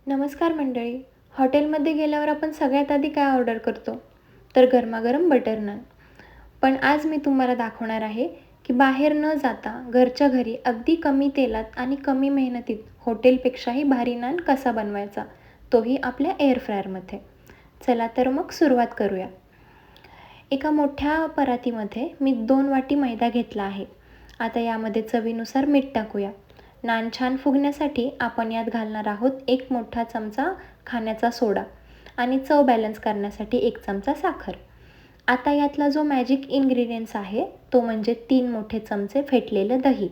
नमस्कार मंडळी. हॉटेलमध्ये गेल्यावर आपण सगळ्यात आधी काय ऑर्डर करतो? तर गरमागरम बटर नान. पण आज मी तुम्हाला दाखवणार आहे की बाहेर न जाता घरच्या घरी अगदी कमी तेलात आणि कमी मेहनतीत हॉटेलपेक्षाही भारी नान कसा बनवायचा, तोही आपल्या एअर फ्रायरमध्ये. चला तर मग सुरुवात करूया. एका मोठ्या परातीमध्ये मी 2 वाटी मैदा घेतला आहे. आता यामध्ये चवीनुसार मीठ टाकूया. नान छान फुगण्यासाठी आपण यात घालणार आहोत 1 मोठा चमचा खाण्याचा सोडा आणि चव बॅलन्स करण्यासाठी 1 चमचा साखर. आता यातला जो मॅजिक इन्ग्रेडियंट्स आहे तो म्हणजे 3 मोठे चमचे फेटलेलं दही.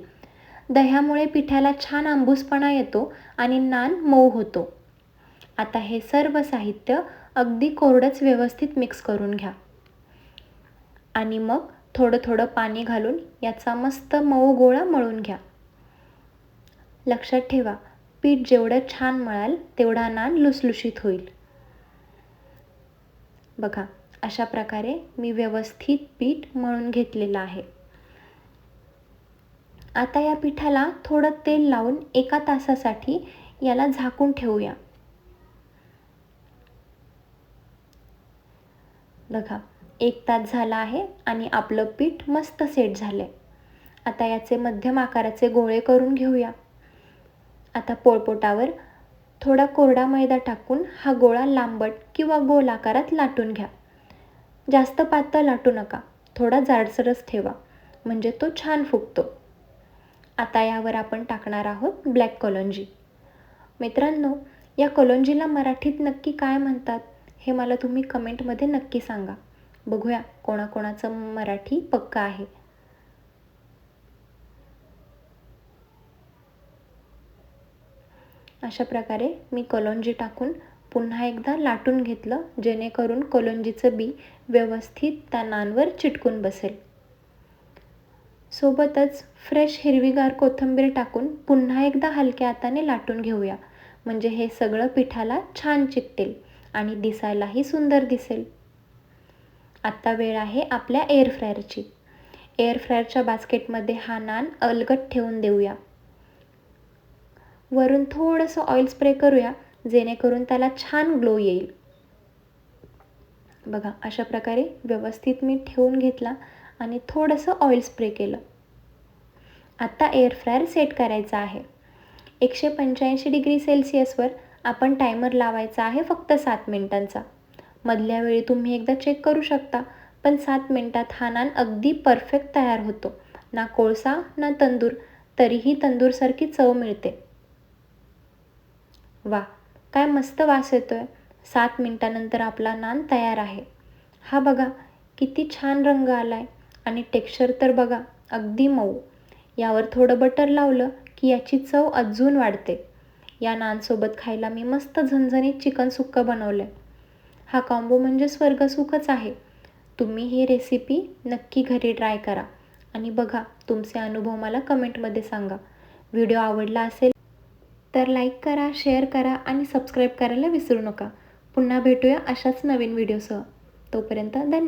दह्यामुळे पिठाला छान आंबूसपणा येतो आणि नान मऊ होतो. आता हे सर्व साहित्य अगदी कोरडंच व्यवस्थित मिक्स करून घ्या आणि मग थोडं थोडं पाणी घालून याचा मस्त मऊ गोळा मळून घ्या. लक्षात ठेवा, पीठ जेवढं छान मळाल तेवढा नान लुसलुशीत होईल. बघा, अशा प्रकारे मी व्यवस्थित पीठ मळून घेतलेलं आहे. आता या पिठाला थोडं तेल लावून 1 तासासाठी याला झाकून ठेवूया. बघा, 1 तास झाला आहे आणि आपलं पीठ मस्त सेट झालंय. आता याचे मध्यम आकाराचे गोळे करून घेऊया. आता पोळपोटावर थोडा कोरडा मैदा टाकून हा गोळा लांबट किंवा गोल आकारात लाटून घ्या. जास्त पातळ लाटू नका, थोडा जाडसरच ठेवा म्हणजे तो छान फुगतो. आता यावर आपण टाकणार आहोत ब्लॅक कलोंजी. मित्रांनो, या कलोंजीला मराठीत नक्की काय म्हणतात हे मला तुम्ही कमेंटमध्ये नक्की सांगा. बघूया कोणाकोणाचं मराठी पक्का आहे. अशा प्रकारे मी कलोंजी टाकून पुन्हा एकदा लाटून घेतलं, जेणेकरून कलोंजीचं बी व्यवस्थित त्या नानवर चिटकून बसेल. सोबतच फ्रेश हिरवीगार कोथिंबीर टाकून पुन्हा एकदा हलक्या हाताने लाटून घेऊया, म्हणजे हे सगळं पिठाला छान चिकटेल आणि दिसायलाही सुंदर दिसेल. आता वेळ आहे आपल्या एअर फ्रायरची. एअर फ्रायरच्या बास्केटमध्ये हा नान अलगद ठेवून देऊया. वरून थोडंसं ऑइल स्प्रे करूया, जेणेकरून त्याला छान ग्लो येईल. बघा, अशा प्रकारे व्यवस्थित मी ठेवून घेतला आणि थोडंसं ऑइल स्प्रे केलं. आता एअर फ्रायर सेट करायचा आहे. 185 डिग्री सेल्सिअसवर आपण टायमर लावायचा आहे फक्त 7 मिनिटांचा. मधल्या वेळी तुम्ही एकदा चेक करू शकता, पण 7 मिनिटात हा नान अगदी परफेक्ट तयार होतो. ना कोळसा ना तंदूर, तरीही तंदूरसारखी चव मिळते. वा, काय मस्त वास येतोय. 7 मिनिटानंतर आपला नान तयार आहे. हा बघा, किती छान रंग आलाय आणि टेक्स्चर तर बघा, अगदी मऊ. यावर थोडं बटर लावलं की याची चव अजून वाढते. या नानसोबत खायला मी मस्त झणझणीत चिकन सुक्कं बनवलंय. हा कॉम्बो म्हणजे स्वर्गसुखच आहे. तुम्ही ही रेसिपी नक्की घरी ट्राय करा आणि बघा, तुमचे अनुभव मला कमेंटमध्ये सांगा. व्हिडिओ आवडला असेल तर लाईक करा, शेअर करा आणि सबस्क्राईब करायला विसरू नका. पुन्हा भेटूया अशाच नवीन व्हिडिओसह. तोपर्यंत धन्यवाद.